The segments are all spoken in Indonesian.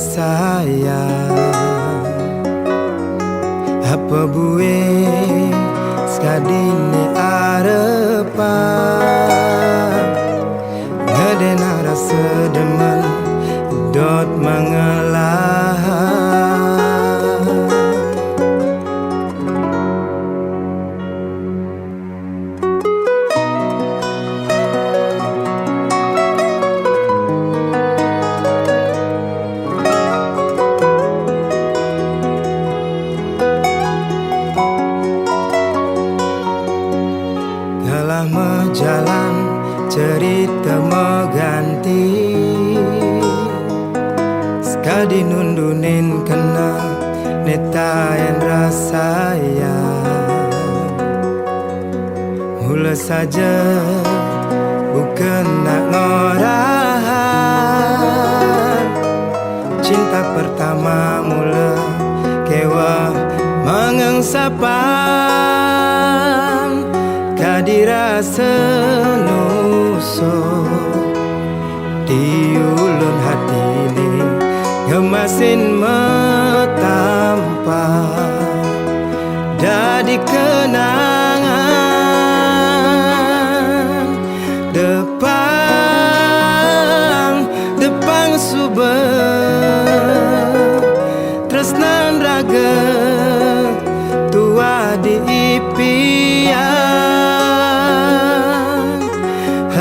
sayang. Apa buih sekadini arepan ngedena rasa demen dot mengelah. Jalan cerita mengganti sekali nundunin kena netain rasa ya. Mula saja bukan nak ngorahan, cinta pertama mula kewa mengengsapan kadirasa nuso di ulun hati ini ngemasin metampa jadi kenangan depan subah tresnan raga tua di impian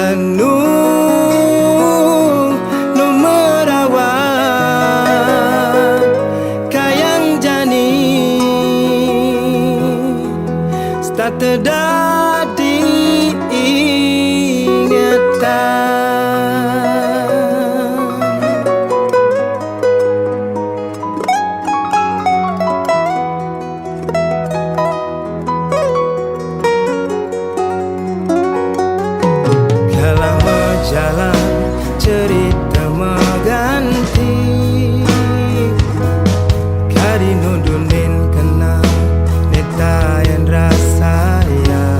nu merawat kayang jani start terdadi ingatan. Jalan cerita mengganti kari nudunin kena netayan rasa ya.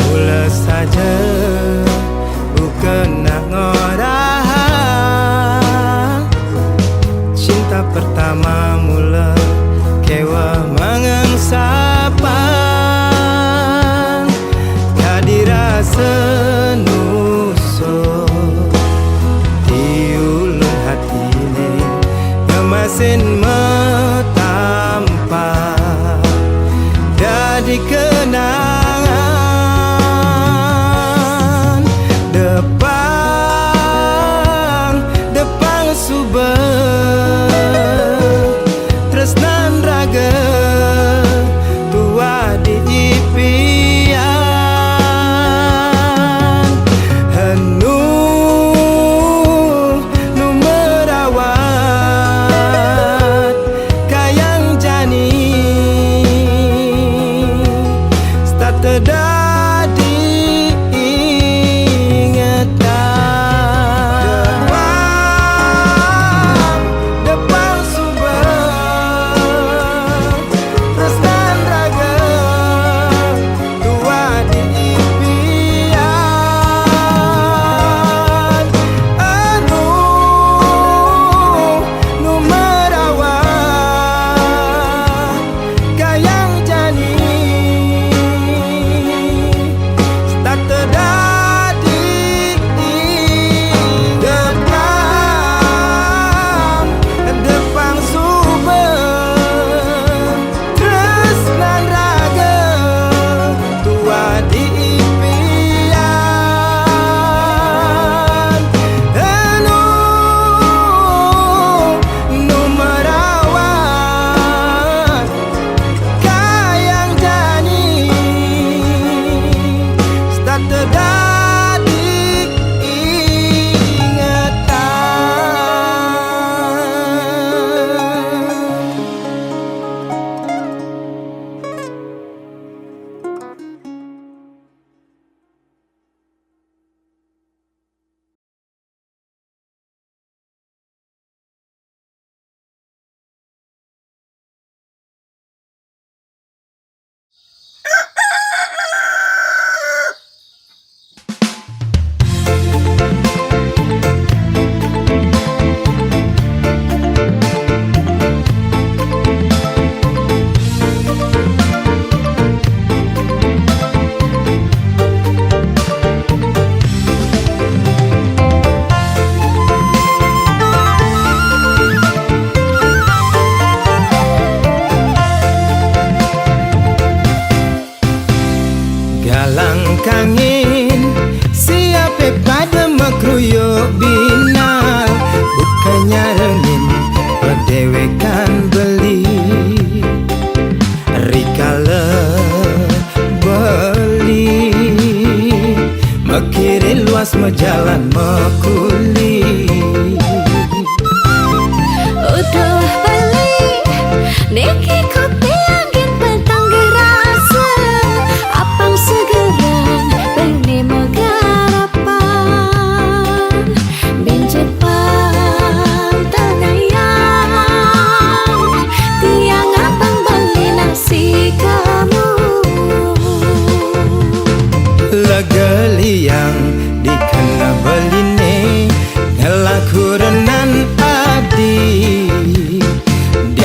Mula saja bukan nak ngorahan, cinta pertama mula kewa mengengsapan kadirasa nuso di ulun hati ini ngemasin metampa jadi kenangan depan subah tresnan raga tua di impian nu merawat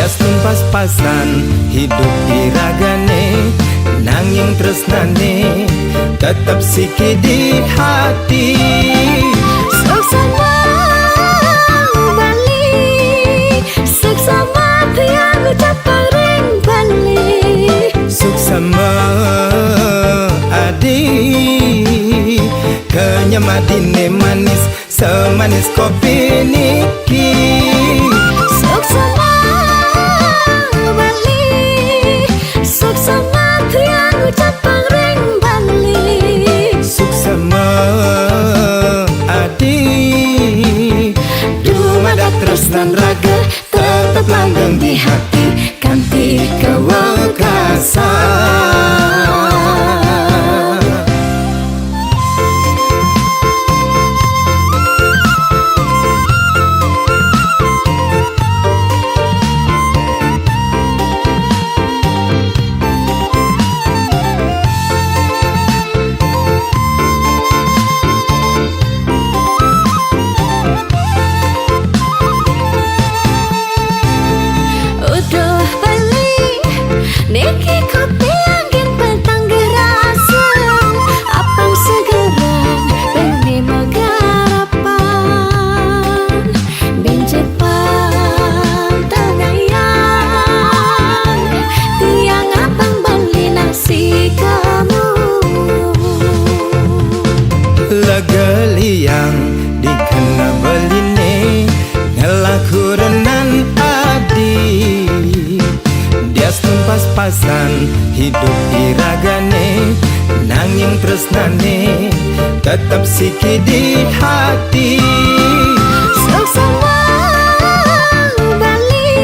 Diastun pas-pasan hidup iragane, nanging tresnane tetep siki di hati. Suksama Bali, suksama tiang ucap ring Bali. Suksama adi, kenyamadine manis semanis kopi niki. Suksama Bali, suksama tiang ucap ring Bali. Suksama adi, dumadak tresnan raga tetep langgeng di hati kanthi kewekasan. Udah Bali, niki kopi angin petang gerasa. Apang segeran beni megarapan, benjepan tengayang, tiang apang Bali nasi kamu. Legeliang dikena beline ngelaku renan adi. Diastun pas-pasan hidup iragane, nanging tresnane tetep siki di hati. Suksama Bali,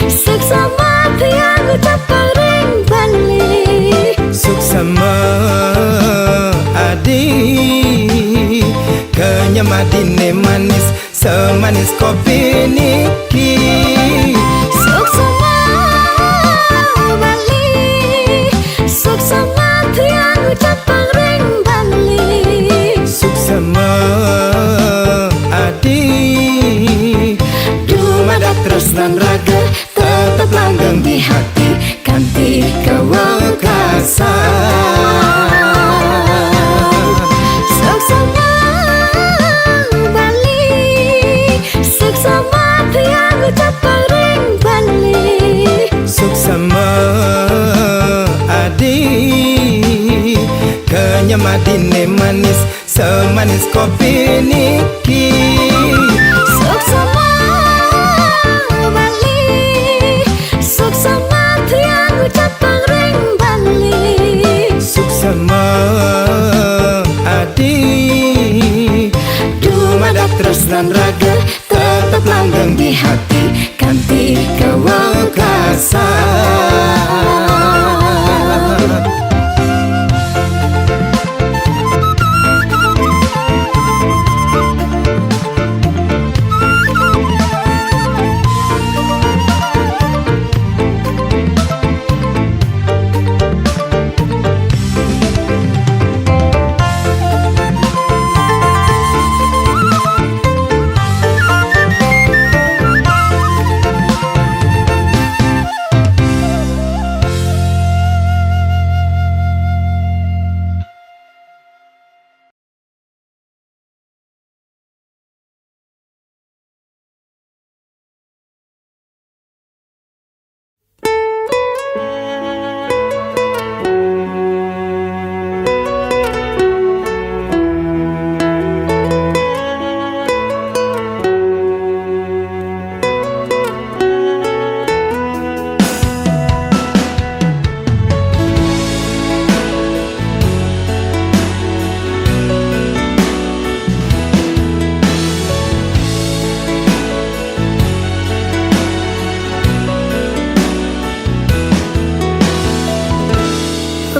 suksama tiang ucap ring Bali. Suksama adi, kenyamadine manis semanis kopi niki. Suksama Bali, suksama tiang ucap ring Bali. Suksama adi, dumadak tresnan raga tetep langgeng di hati kanthi kewekasan. Suksama Bali, suksama tiang ucap ring Bali. Suksama adi, kenyamadine manis semanis kopi niki. Suksama Bali, suksama tiang ucap ring Bali. Suksama adi, dumadak tresnan raga tetep langgeng di hati kanthi kewekasan.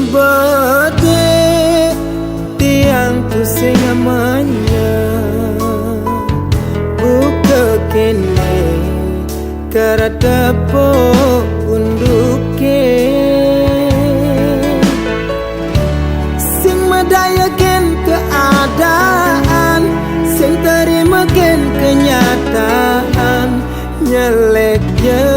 Bade tiang tu sing amanya buka kene karada po unduke sing madayaken keadaan sing terima ken kenyataan nyelek je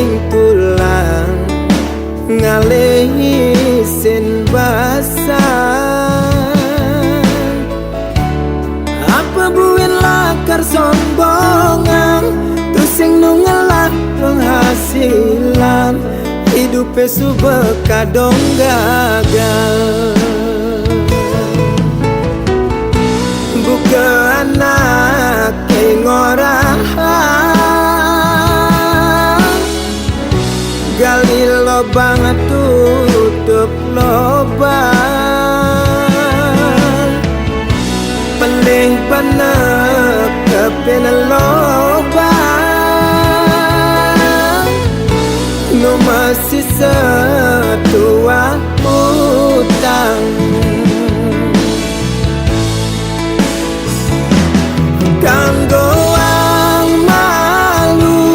ing tulang ngalehi sin basah. Apa buin lakar sombongan terus sing nungelah penghasilan hidup suba kadong gagal. Buka anak orang gali lobang tutup lobang pening panek kepen lobang nu masih setua utang. Kanggo ang malu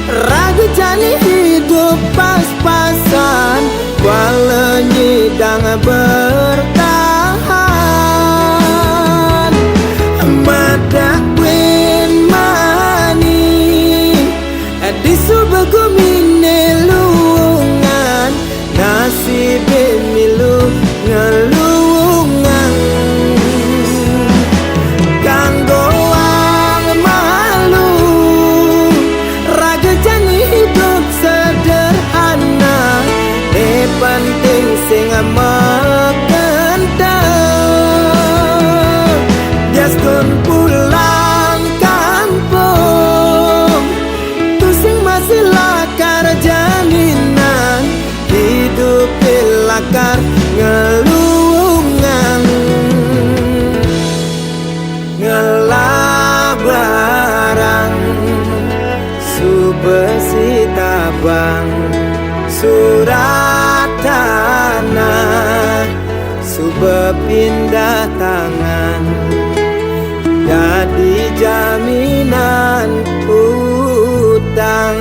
ragu jani hidup pas-pasan walau nyidang bertahan. Mata win mani di subegu minelungan nasib milu ngelungan. Kanggo ang malu raga jani hidup sederhana penting sing makentang jaskun pulang kampung tu sing masih lakar jaminan hidup lakar ngelungan ngelah barang subesi tabang surat tanah suba pindah tangan jadi jaminan utang.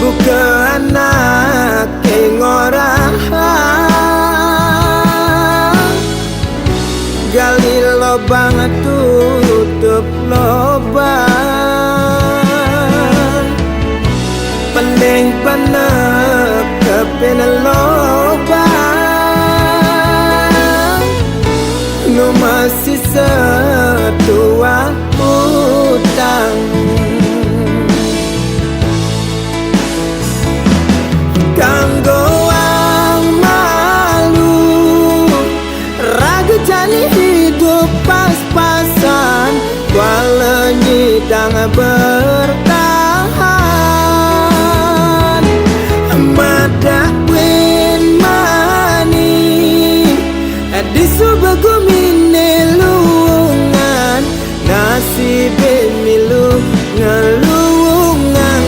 Buka anak orang gali lobang tutup lobang pening panek kepen lobang nu masih setua utang. Kanggo ang malu ragu jani hidup pas-pasan walau nyidang bertahan. Mata win mani di subegu minelungan nasib milu ngelungan.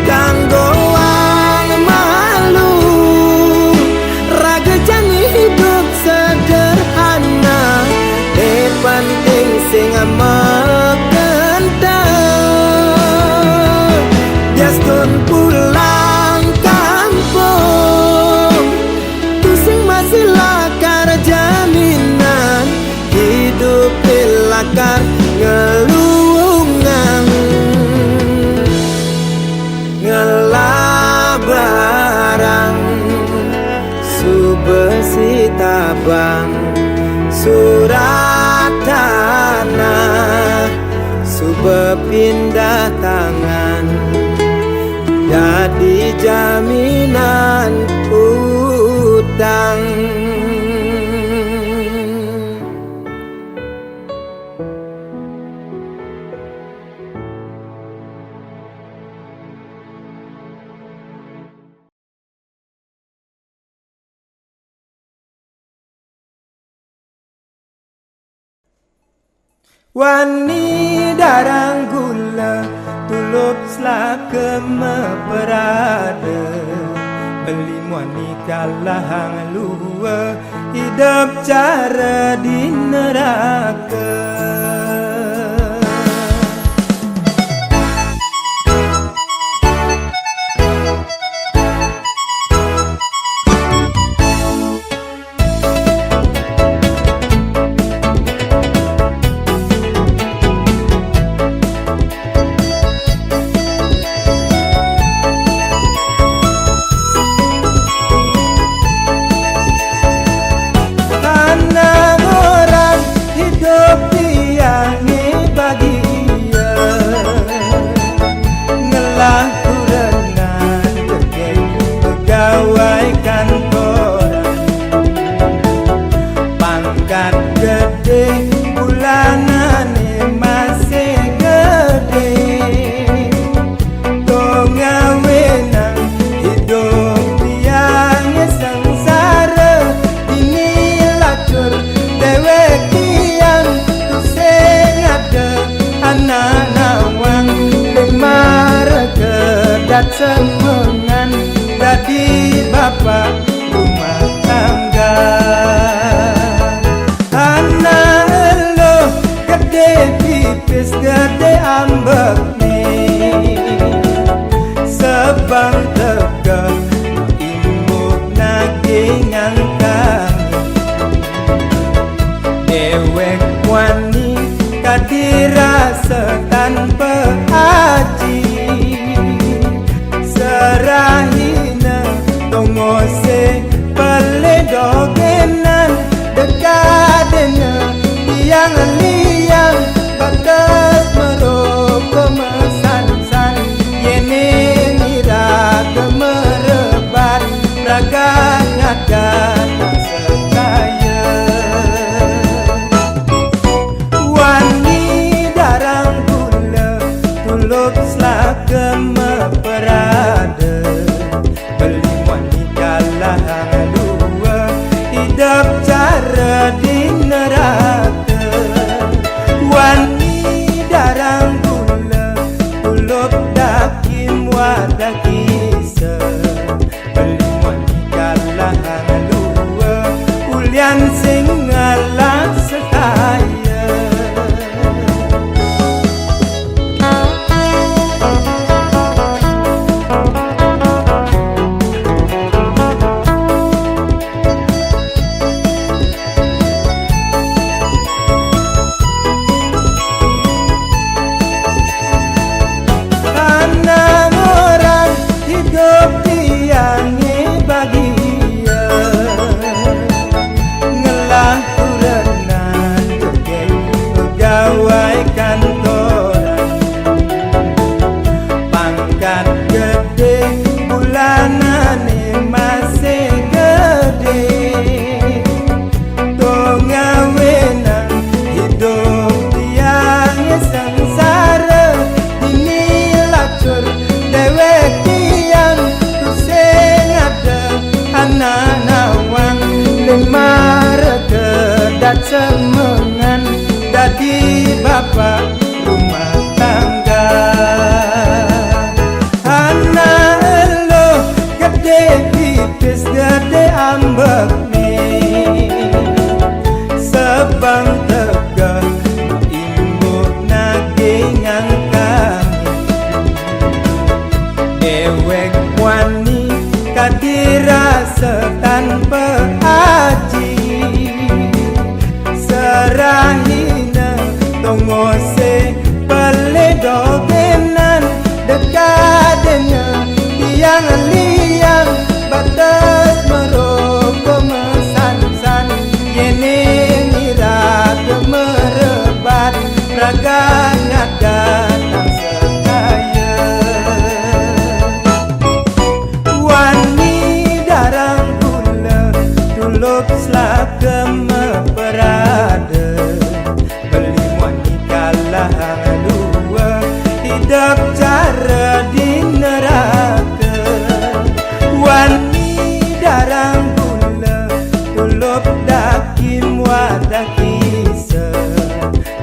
Kanggo ang malu raga jani hidup sederhana penting sing makentang jaskun pulang kampung tu sing masih lakar jaminan hidup lakar ngelungan ngelah barang subesi tabang surat tanah suba pindah tangan jadi jaminan utang. Wani darang gula tulup selaka meperada beli wani kalahang lua hidup cara di neraka. gede ambek nih sebang tegak imbuk naging angkang dewek wani kadirasa tanpa haji serahina tongose peledogenan dekadena yang liang batas meroko mesan-san yene nira kemerebat raga ngadat sekaya wani darang gula tulup selaka meperada beli wani kalah dua hidup cara di neraka wani darang gula tulup dakim wadah kisah beli wani kalah dua ulian sing ngalah sekaya semengan dadi bapak rumah tangga anak lo gede pipis gede ambek nih sebang tegak imbuk naging angkang dewek wani kadirasa tanpa haji serahina tongose peledogenan dekadena yang liang batas meroko mesan-san yene nira kemerebat raga ngadatang sekaya wani darang gula tulup selaka meperada beli wani kalah dua hidup cara di neraka wani darang gula tulup dakim wadah kisah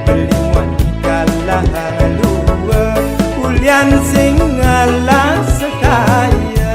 beli wani kalah dua ulian sing ngalah sekaya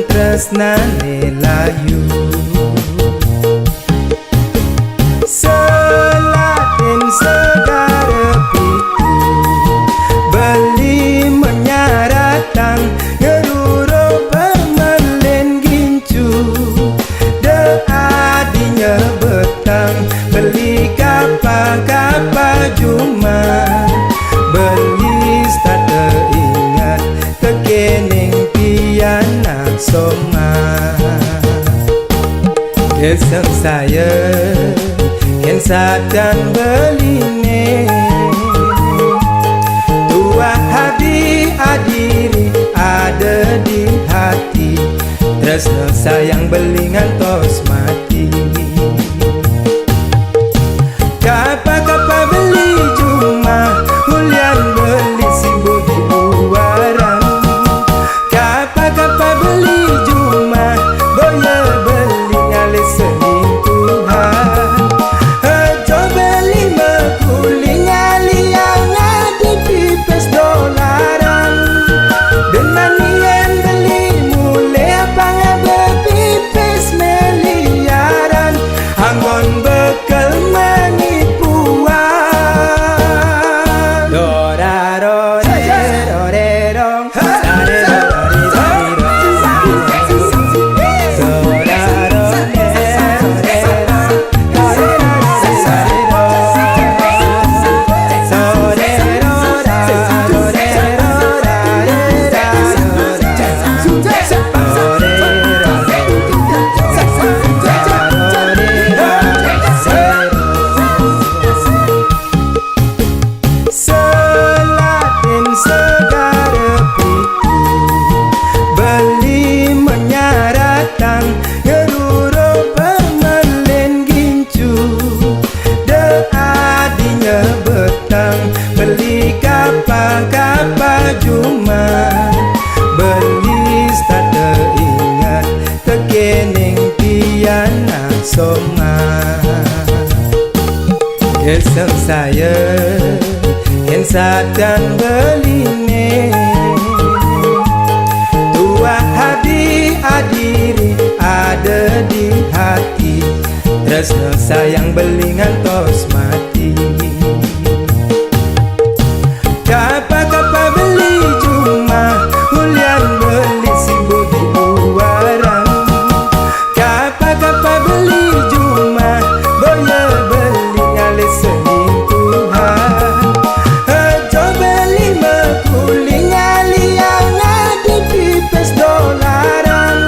tresnane layu selatin segara piku beli dan beline tua hadi adiri ada di hati tresno sayang belingan tos mati kapa beli cuma hulian beli simbu di luaran kapa beli cuma boya beli nyali selingkuhan hejo beli mekuli nyali yang ada di pes dolaran dengan nien beli mulai apa ngabepi pes miliaran anggon bekal beli kapa cuma beli stade ingat kekening piana soma kesel saya kensa dan beline tua hadi adiri ada di hati tresno sayang belingan tos mati kapa beli cuma hulian beli simbu di luaran kapa beli cuma boya beli nyali selingkuhan hejo beli mekuli nyali yang ada di pes dolaran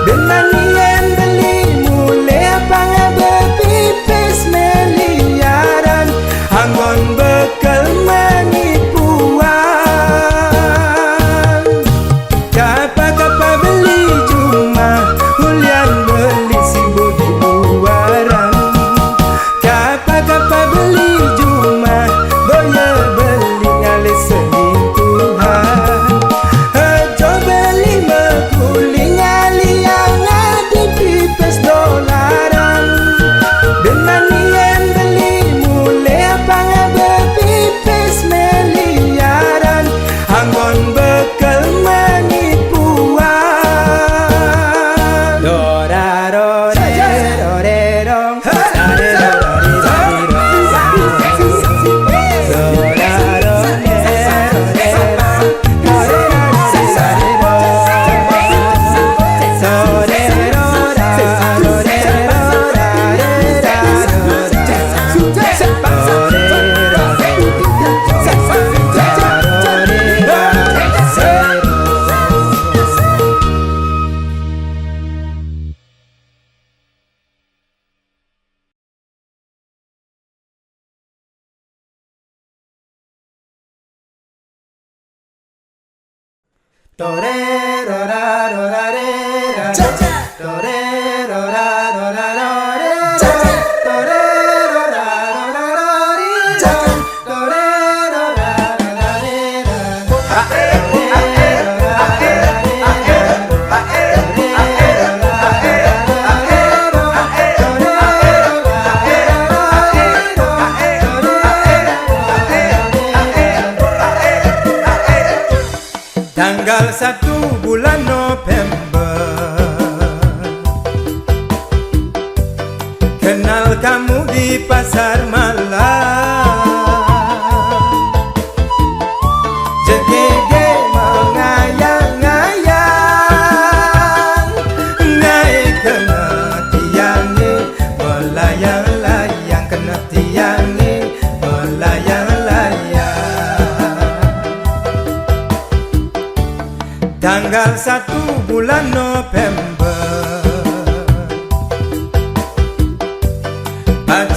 dengan nien beli mulai apa ngabepi pes miliaran anggon bekal torero ra ro ra re ra torero ra ro ra ra re torero ra ro ra ra ri torero ra ro ra re tanggal 1 bulan November kenal kamu di pasar malam jegege mengayang-ngayang naik kena tiangi melayang-layang kena tiangi melayang-layang tanggal 1 bulan November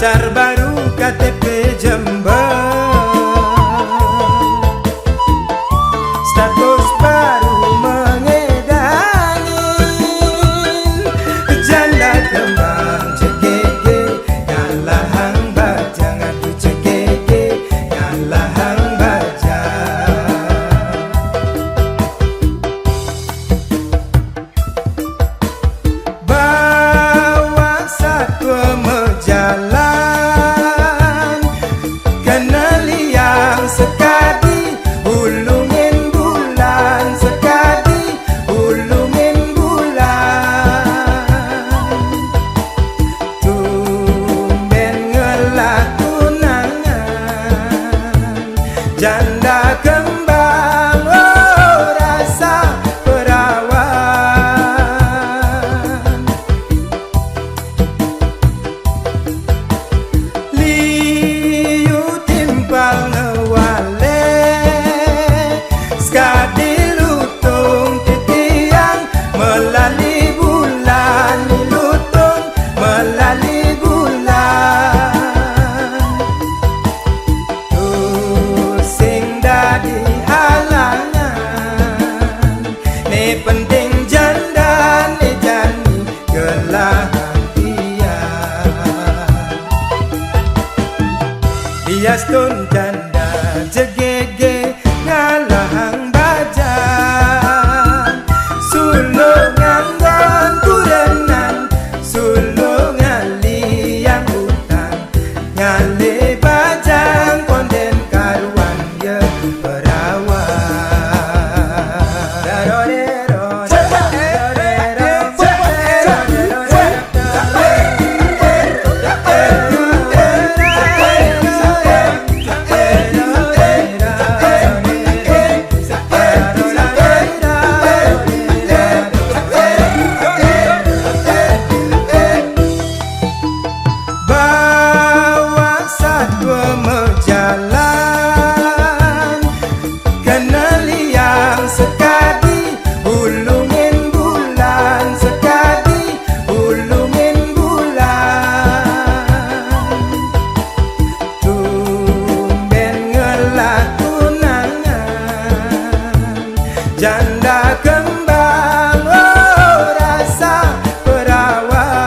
pacar baru KTP Jember, status baru mengedangin, janda kembang cekeke, ngalah hang bajang, aduh cekeke, ngalah hang bajang. Bawa satwa mejalan, kenal yang sekadi, ulungin bulan sekadi, ulungin bulan. Tumben ngelah tunangan, janda kembang oh rasa perawan. Liu timpal ngewale, sekadi lutung titiang, melali bulan lutung, melali bulan. Tusing dadi halangan, ne penting janda ne jani gelah hias tun janda jegege, ngalahang bajang, sulungan gon kurenan, sulungan liang utang, ngale bajang konden karuan ye perawan. Bawa satwa mejalan, kenal yang sekadi, ulungin bulan sekadi, ulungin bulan. Tumben ngelah tunangan, janda kembang oh rasa perawan.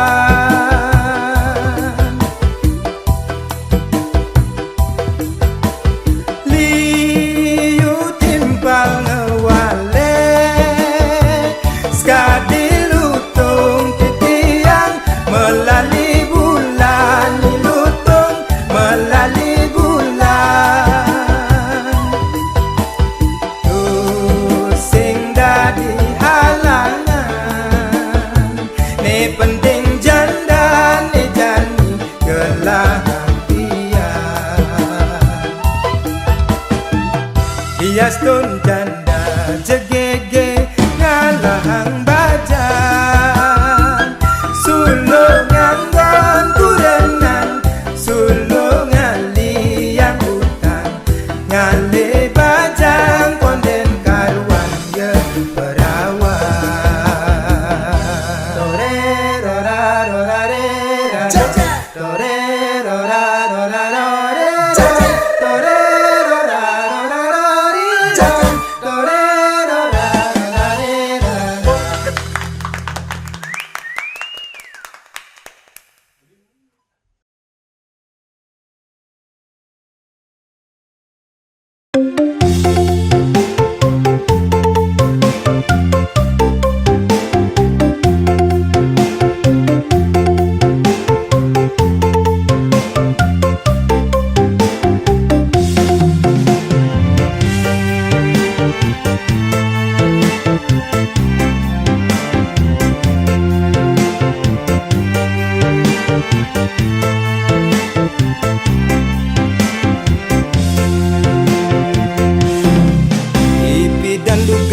Liu timpal ngewale, sekadi lutung titiang, melali bulan lutung, melali bulan. Tusing dadi halangan, ne penting janda ne jani gelah hias tun janda jegege, ngalahang bajang, sulungan gon kurenan, sulungan liang utang, ngale bajang konden karuan ye perawan. Torerorarorare, torerorarorare,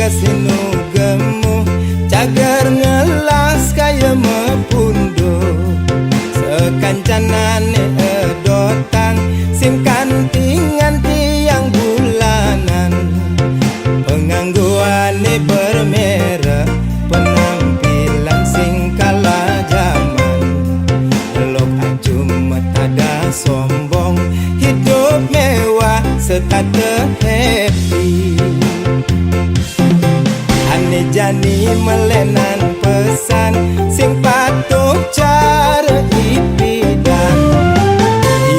sinugemu, cagar ngelas kaya mepundo, sekancanane edotan, sim kantingan tiang bulanan, pengangguane bermerah, penampilan sing kala zaman, lok ajum tak ada happy. Ane jani melenan pesan sing patuh cara ipidan.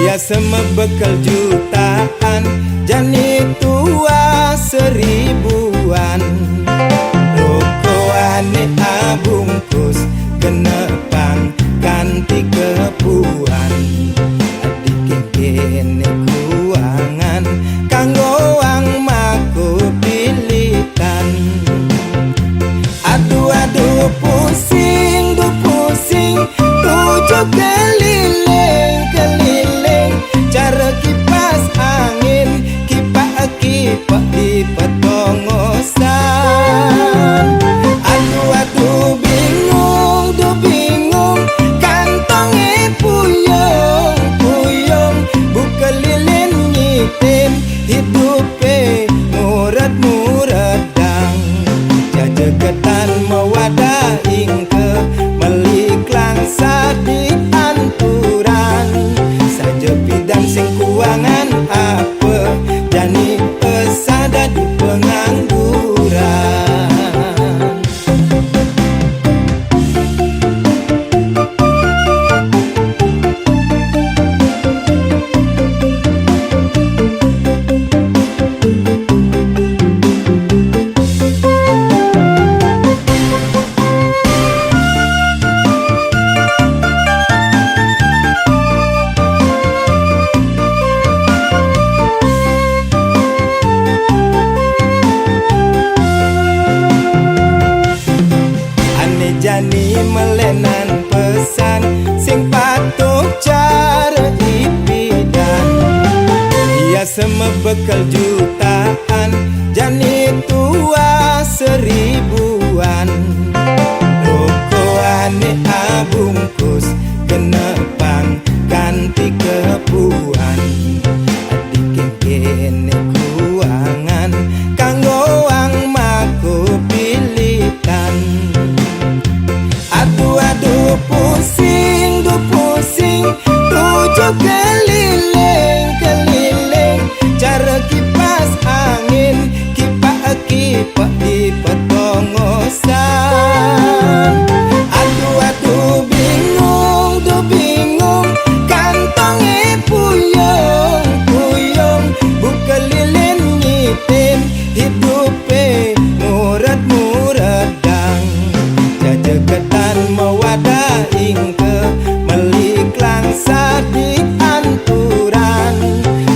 Ia semebekal jutaan, jani tua seribuan. Rokok ane abungkus kenepang ganti kepuan. Adik kene kuangan kanggo ang maku pilitan. Aduh pusing, tujuh keliling cara kipas angin, kipak di petongosan. Aduh bingung, kantonge puyong, buka lilin nyitin, hidupe muradang. Jajegetan mewada ingke meliklang sadik anturan. Sajepi dan sing kuangan apa jani pesada di pengangguran. Jani melenan pesan sing patuh cara ipidan. Ia semebekal jutaan, jani tua seribuan. Rokok ane abungkus kenepang ganti kepuan. Adik kene kuangan kanggo ang maku pilitan. Aduh pusing, tujuh keliling cara kipas angin, kipak di petongosan. Aduh bingung, kantonge puyong, buka lilin nyitin, hidupe muradang. Jajegetan mewada ingke meliklang sadik anturan.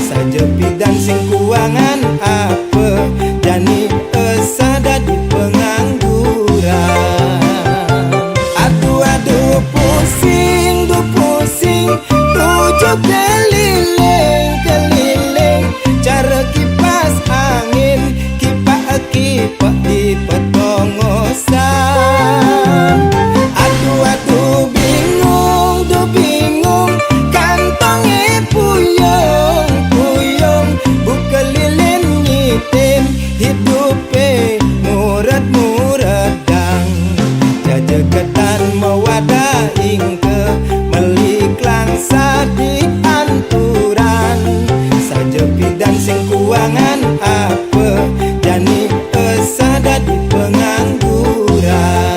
Sajepi dan sing kuangan apa jani pesada di pengangguran. Aduh pusing, tujuh keliling cara kipas angin, kipak di petongosan. Aduh bingung, kantonge puyong, buka lilin nyitin, hidupe muradang. Jajegetan mewada ingke meliklang sadik anturan. Sajepi dan sing kuangan apa jani pesada di pengangguran.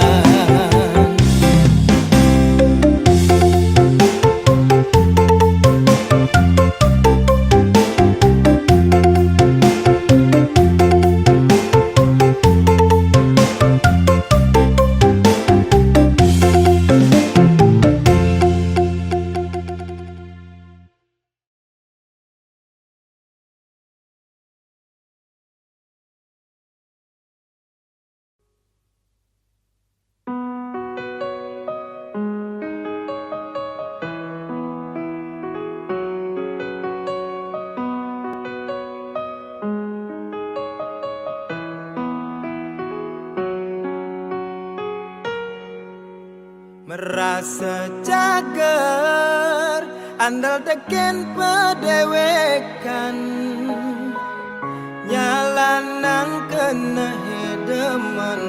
Merasa cager, andal teken pedewekan, nyalanang kena hedeman,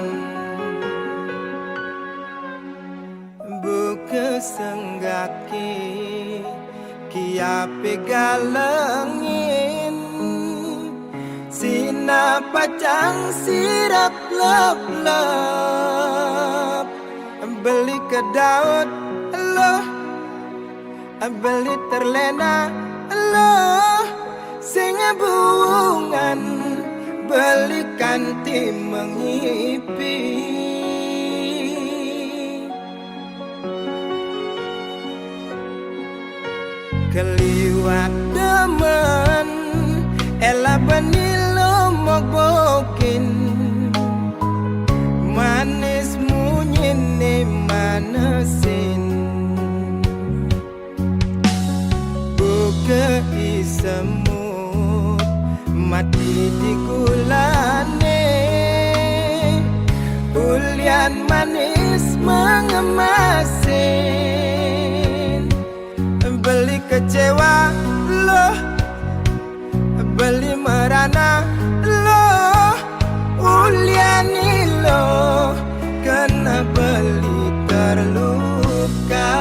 buka senggaki, kiape galengin, pacang sirap lep-lep beli ke Daud lo beli terlena lo sing bungan beli kanti mengipi keliwat demen ela benilo mogbokin manis munyine manesin buke isemut mati di gulane ulian manis mengemasin beli kecewa loh beli merana lo uliani lo kena beli terluka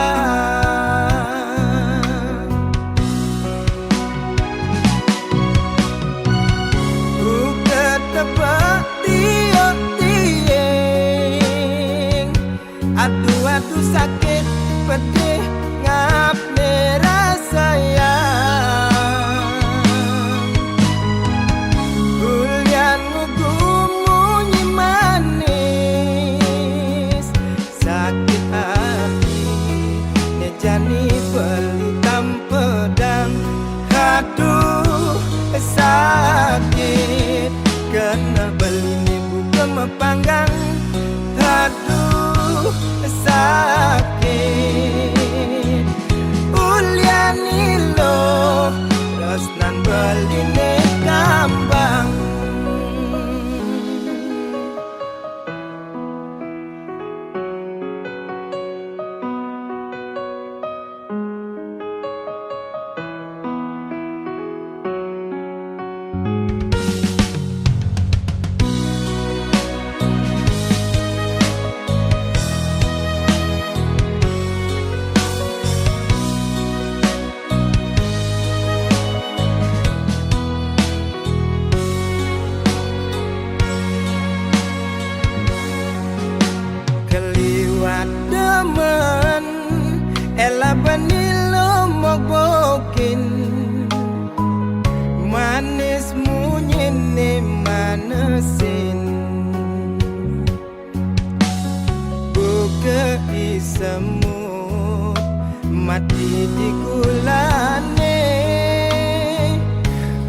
buka tebak tiang aduh sakit pedih ngap rasa ya jani pelitam pedang aduh sakit kena beli buka mepanggang aduh sakit uliani lo terus nan beli kambang demen ela benilo mogbokin manis munyine manesin buke isemut mati di gulane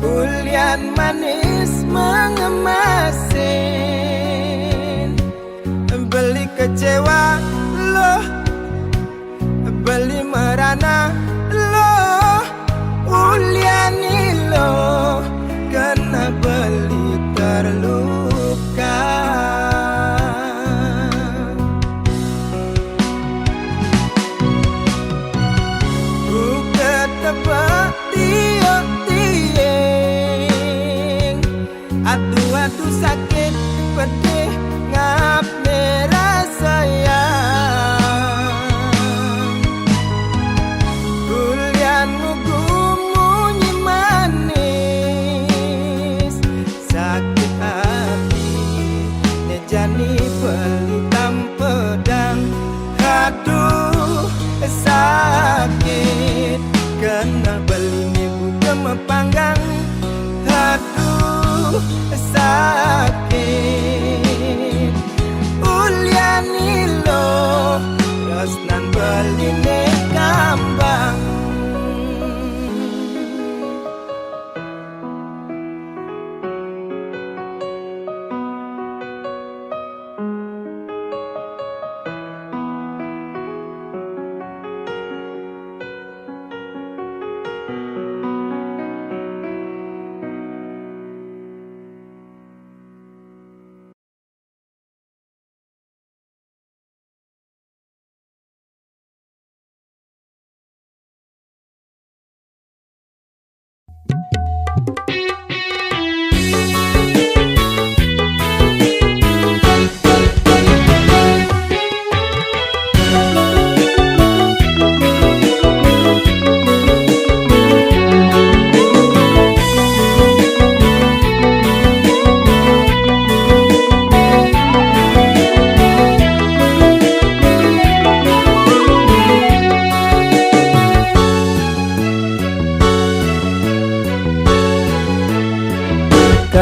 ulian manis mengemasin beli kecewa lo beli merana lo uliani lo kena beli terluka buka tebak tiang aduh sakit pedih ngap rasa ya ulian mugumunyi manis sakit hati nejani pelitam pedang aduh sakit kena beli buka mepanggang aduh sakit uliani lo terus nan beli kambang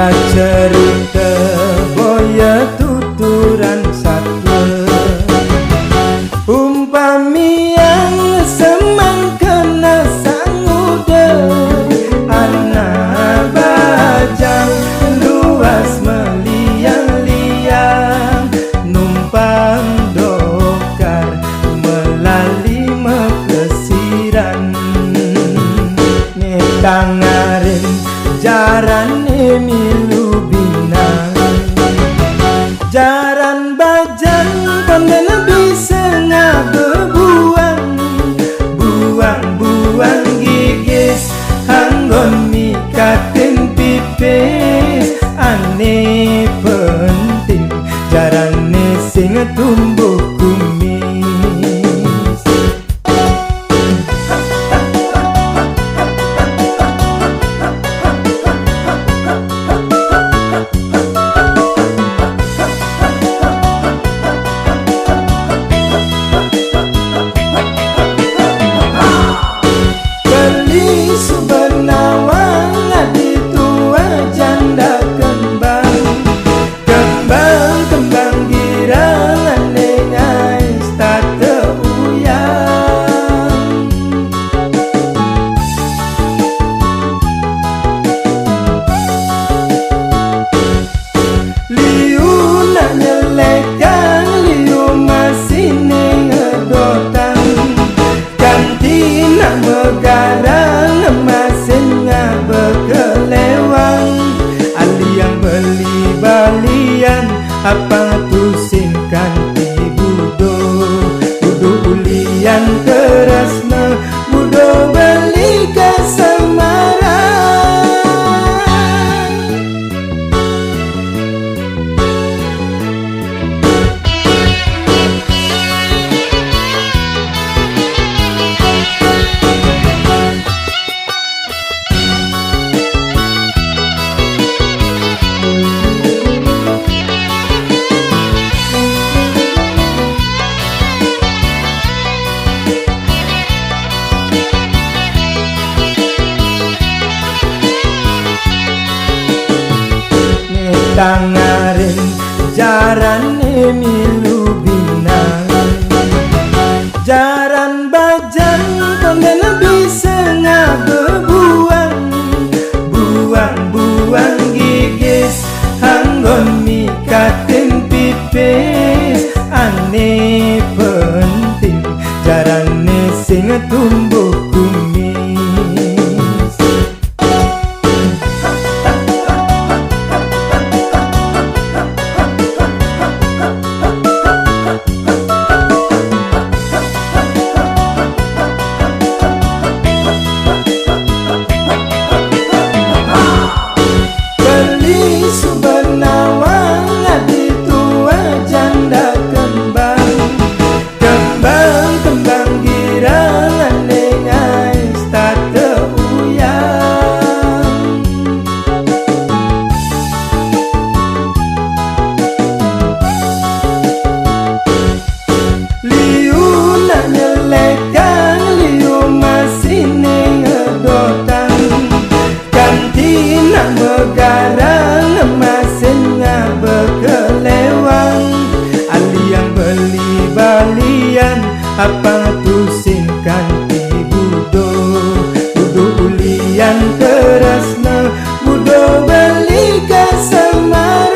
cerita boya tuturan satwa umpami yang semang kena sanguda anak bajang luas meliang-liang numpang dokar melalui mekesiran tangarin jaran milu binang jaran bajang konden bisa ngabebuang buang gigis hanggon mikatin pipis ane penting jaran sing tumbuh kumis apa tusingkan ti budo ulian terasna budo beli ke Semarang tangarin jaran milu binang jaran bajang konden bisa ngabebuang buang gigis hanggon mikatin pipis ane penting jaran sing tumbuh kumis garang masin bekelewang aliang beli balian apa tusingkan ti budo ulian terasna budo beli ke Semarang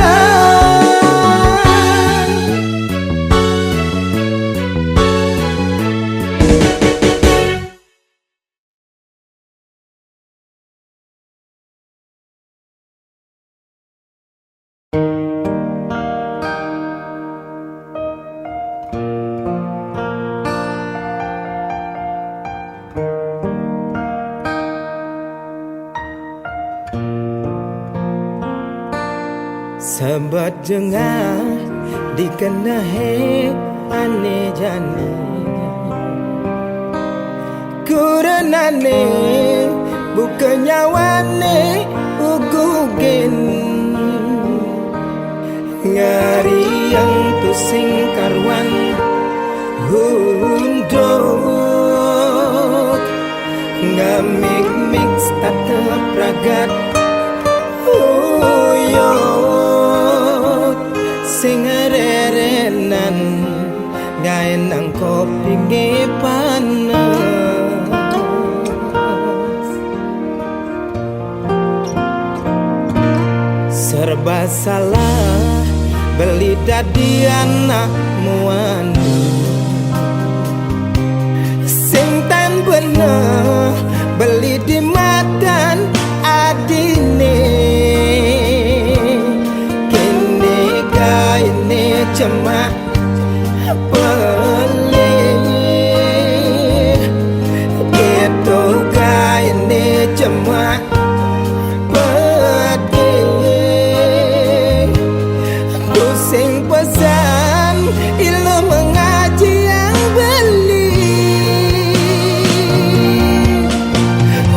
Sebat jengah dikenahe ane jane kurenane bukan nyawane ugugen ngari yang tusing karwan hundok ngamik mix tatep ragat kopi panas, serba salah beli dadi anak muani, sing tan bener beli di madan adine, kene kaine cuma beli, gitu kaine cuma sing pesan ilmu mengaji yang beli,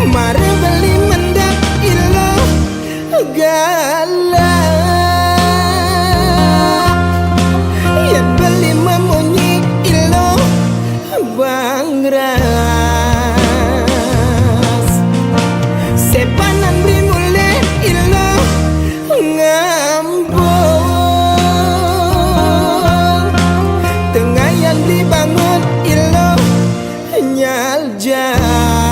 mari beli mendak ilmu galak, yang beli memunyi ilmu bangras, sepanan beri mulai ilmu dibangun ilo nyaljal,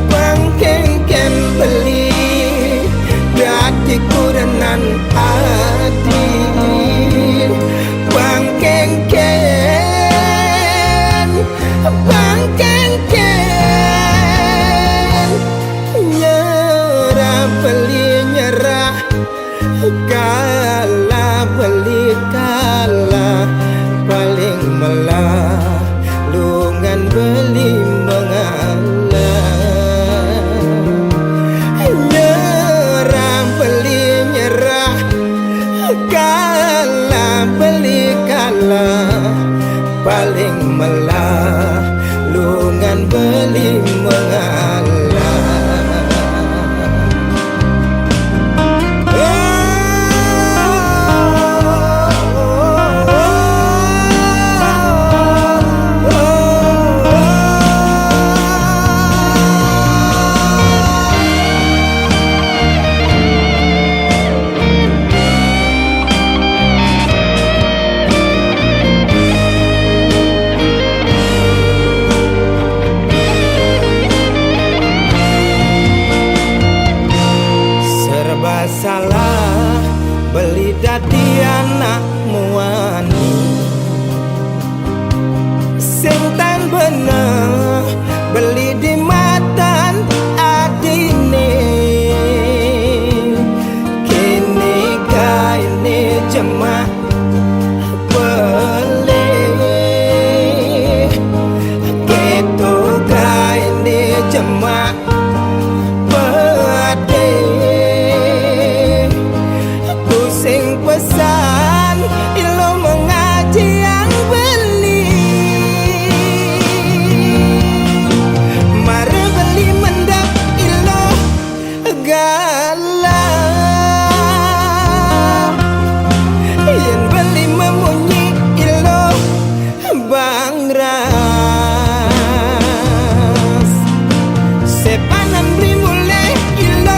pangkengken beli dadi kurenan hati, pangkengken nyerah beli nyerah, kalah beli kalah, paling melah lungan beli mengalah, nyerah beli nyerah, kalah beli kalah, paling melah lungan beli mengalah. Salah beli dadi anak muani, sing tan bener beli di matan adine, kene kaine cuma beli, gitu kaine cuma pesan ilmu mengaji yang beli, mari beli mendak ilmu galak, yang beli memunyi ilmu bangras, sepanan beri mulai ilmu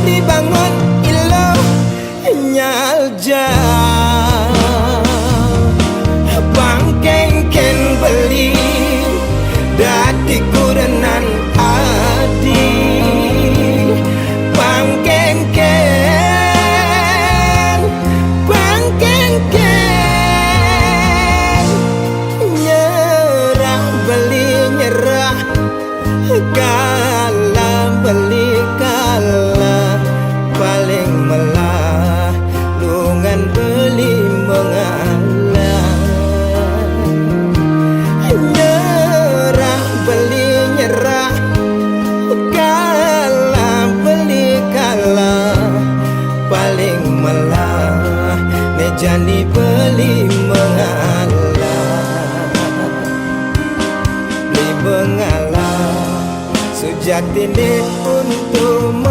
dibangun ilo nyaljal, pangkengken beli dadi kurenan adi, pangkengken nyerah beli nyerah, kalah beli kalah, paling melah lungan beli mengalah, nyerah beli nyerah, kalah beli kalah, paling melah nejani beli mengalah, beli mengalah sejatine untuk